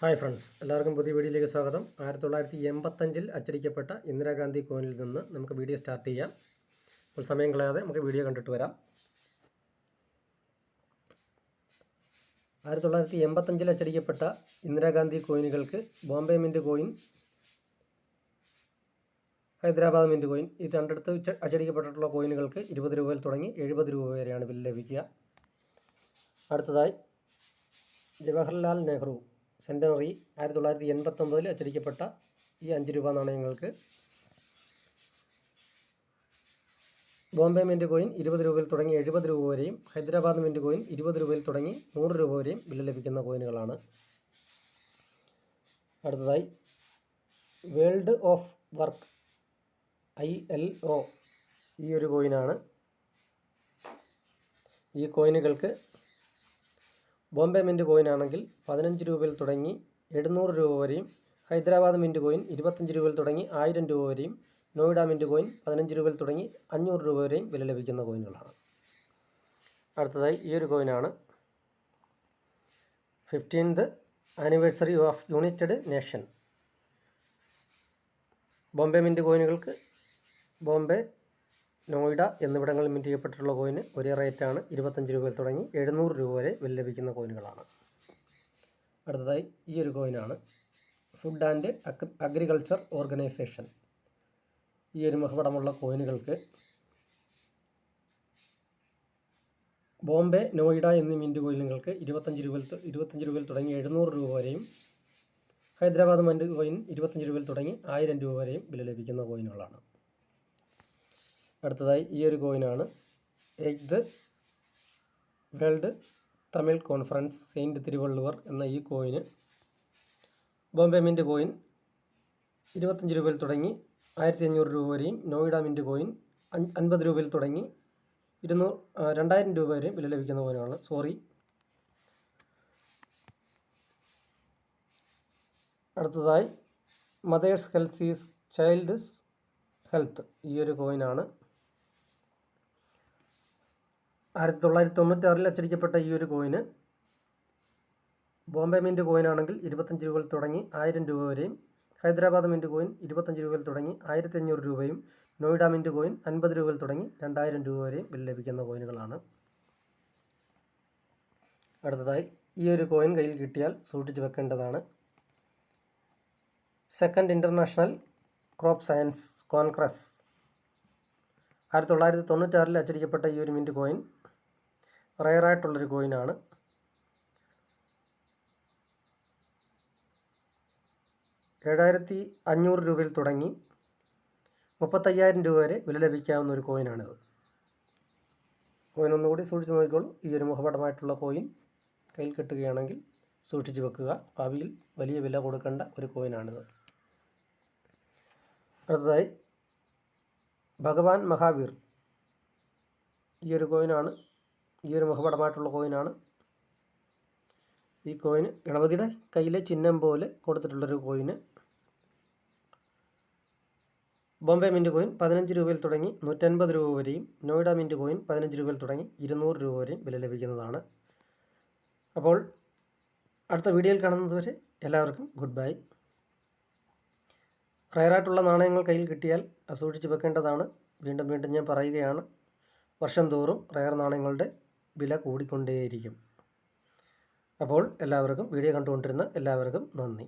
Hi friends, എല്ലാവർക്കും പുതിയ വീഡിയോയിലേക്ക് സ്വാഗതം. 1985 അച്ചടിക്കപ്പെട്ട ഇന്ദിരാഗാന്ധി കോയിനിൽ നിന്ന് നമുക്ക് വീഡിയോ സ്റ്റാർട്ട് ചെയ്യാം. അപ്പോൾ സമയം കളയാതെ നമുക്ക് വീഡിയോ കണ്ടിട്ട് വരാം. 1985 അച്ചടിക്കപ്പെട്ട ഇന്ദിരാഗാന്ധി കോയിനുകൾക്ക് Bombay mint coin, Hyderabad mint coin, ഈ രണ്ടിടത്ത് അച്ചടിക്കപ്പെട്ടിട്ടുള്ള കോയിനുകൾക്ക് 20 രൂപയിൽ തുടങ്ങി 70 രൂപ വരെയാണ് ബില്ല് ലഭിക്കുക. അടുത്തതായി ജവഹർലാൽ നെഹ്റു സെൻറ്റനറി 1989 അച്ചടിക്കപ്പെട്ട ഈ 5 രൂപ നാണയങ്ങൾക്ക് ബോംബെ മിൻറ്റ് കോയിൻ 20 രൂപയിൽ തുടങ്ങി 70 രൂപ വരെയും ഹൈദരാബാദ് മിൻറ്റ് കോയിൻ 20 രൂപയിൽ തുടങ്ങി 100 രൂപ വരെയും ബില്ല് ലഭിക്കുന്ന കോയിനുകളാണ്. അടുത്തതായി വേൾഡ് ഓഫ് വർക്ക് ILO ഈ ഒരു കോയിനാണ്. ഈ കോയിനുകൾക്ക് ബോംബെ മിൻറ്റ് കോയിൻ ആണെങ്കിൽ 15 രൂപയിൽ തുടങ്ങി 700 രൂപ വരെയും ഹൈദരാബാദ് മിൻറ്റ് കോയിൻ 25 രൂപയിൽ തുടങ്ങി 1000 രൂപ വരെയും നോയിഡ മിൻറ്റ് കോയിൻ 15 രൂപയിൽ തുടങ്ങി 500 രൂപ വരെയും വില ലഭിക്കുന്ന കോയിനുകളാണ്. അടുത്തതായി ഈ ഒരു കോയിനാണ്. 15th anniversary of united nation. Bombay mint കോയിനുകൾക്ക് ബോംബെ, നോയിഡ എന്നിവിടങ്ങളിൽ മിൻറ്റ് ചെയ്യപ്പെട്ടിട്ടുള്ള കോയിന് ഒരേ റേറ്റാണ്. 25 രൂപയിൽ തുടങ്ങി 700 രൂപ വരെ വില ലഭിക്കുന്ന കോയിനുകളാണ്. അടുത്തതായി ഈ ഒരു കോയിനാണ്. Food and agriculture organisation. ഈ ഒരു മുഖപടമുള്ള കോയിനുകൾക്ക് ബോംബെ, നോയിഡ എന്നീ മിൻറ്റ് കോയിനുകൾക്ക് 25 രൂപയിൽ തുടങ്ങി 700 രൂപ വരെയും ഹൈദരാബാദ് മിൻറ്റ് കോയിൻ 25 രൂപയിൽ തുടങ്ങി 1000 രൂപ വരെയും വില ലഭിക്കുന്ന കോയിനുകളാണ്. അടുത്തതായി ഈ ഒരു കോയിനാണ്. 8th world Tamil conference saint Thiruvalluvar എന്ന ഈ കോയിന് ബോംബെ മിൻറ്റ് കോയിൻ 25 രൂപയിൽ തുടങ്ങി 1500 രൂപ വരെയും നോയിഡ മിൻറ്റ് കോയിൻ 50 രൂപയിൽ തുടങ്ങി 2000 രൂപ വരെയും വില ലഭിക്കുന്ന കോയിനാണ്. അടുത്തതായി mother's health is child's health. ഈ ഒരു കോയിനാണ്. 1996 അച്ചടിക്കപ്പെട്ട ഈ ഒരു കോയിന് ബോംബെ മിൻറ്റ് കോയിൻ ആണെങ്കിൽ 25 രൂപയിൽ തുടങ്ങി 1000 രൂപ വരെയും ഹൈദരാബാദ് മിൻറ്റ് കോയിൻ 25 രൂപയിൽ തുടങ്ങി 1500 രൂപയും നോയിഡ മിൻറ്റ് കോയിൻ 50 രൂപയിൽ തുടങ്ങി 2000 രൂപ വരെയും ബില്ല് ലഭിക്കുന്ന കോയിനുകളാണ്. അടുത്തതായി ഈ ഒരു കോയിൻ കയ്യിൽ കിട്ടിയാൽ സൂക്ഷിച്ചു വെക്കേണ്ടതാണ്. Second international crop science congress. 1996 അച്ചടിക്കപ്പെട്ട ഈ ഒരു മിൻറ്റ് കോയിൻ റയറായിട്ടുള്ളൊരു കോയിനാണ്. 7500 രൂപയിൽ തുടങ്ങി 35,000 രൂപ വരെ വില ലഭിക്കാവുന്ന ഒരു കോയിനാണിത്. കോയിൻ ഒന്നുകൂടി സൂക്ഷിച്ച് നോക്കിക്കോളൂ. ഈ ഒരു മുഖപടമായിട്ടുള്ള കോയിൻ കയ്യിൽ കിട്ടുകയാണെങ്കിൽ സൂക്ഷിച്ച് വെക്കുക. ഭാവിയിൽ വലിയ വില കൊടുക്കേണ്ട ഒരു കോയിനാണിത്. അടുത്തതായി ഭഗവാൻ മഹാവീർ. ഈ ഒരു കോയിനാണ്. ഈ ഒരു മുഖപടമായിട്ടുള്ള കോയിനാണ്. ഈ കോയിന് ഗണപതിയുടെ കയ്യിലെ ചിഹ്നം പോലെ കൊടുത്തിട്ടുള്ളൊരു കോയിന്. ബോംബെ മിൻറ്റ് കോയിൻ 15 രൂപയിൽ തുടങ്ങി 150 രൂപ വരെയും നോയിഡ മിൻറ്റ് കോയിൻ 15 രൂപയിൽ തുടങ്ങി 200 രൂപ വരെയും വില ലഭിക്കുന്നതാണ്. അപ്പോൾ അടുത്ത വീഡിയോയിൽ കാണുന്നത് വരെ എല്ലാവർക്കും ഗുഡ് ബൈ. റയറായിട്ടുള്ള നാണയങ്ങൾ കയ്യിൽ കിട്ടിയാൽ സൂക്ഷിച്ച് വെക്കേണ്ടതാണ്. വീണ്ടും വീണ്ടും ഞാൻ പറയുകയാണ്, വർഷം തോറും റയർ നാണയങ്ങളുടെ വില കൂടിക്കൊണ്ടേയിരിക്കും. അപ്പോൾ എല്ലാവർക്കും വീഡിയോ കണ്ടുകൊണ്ടിരുന്ന എല്ലാവർക്കും നന്ദി.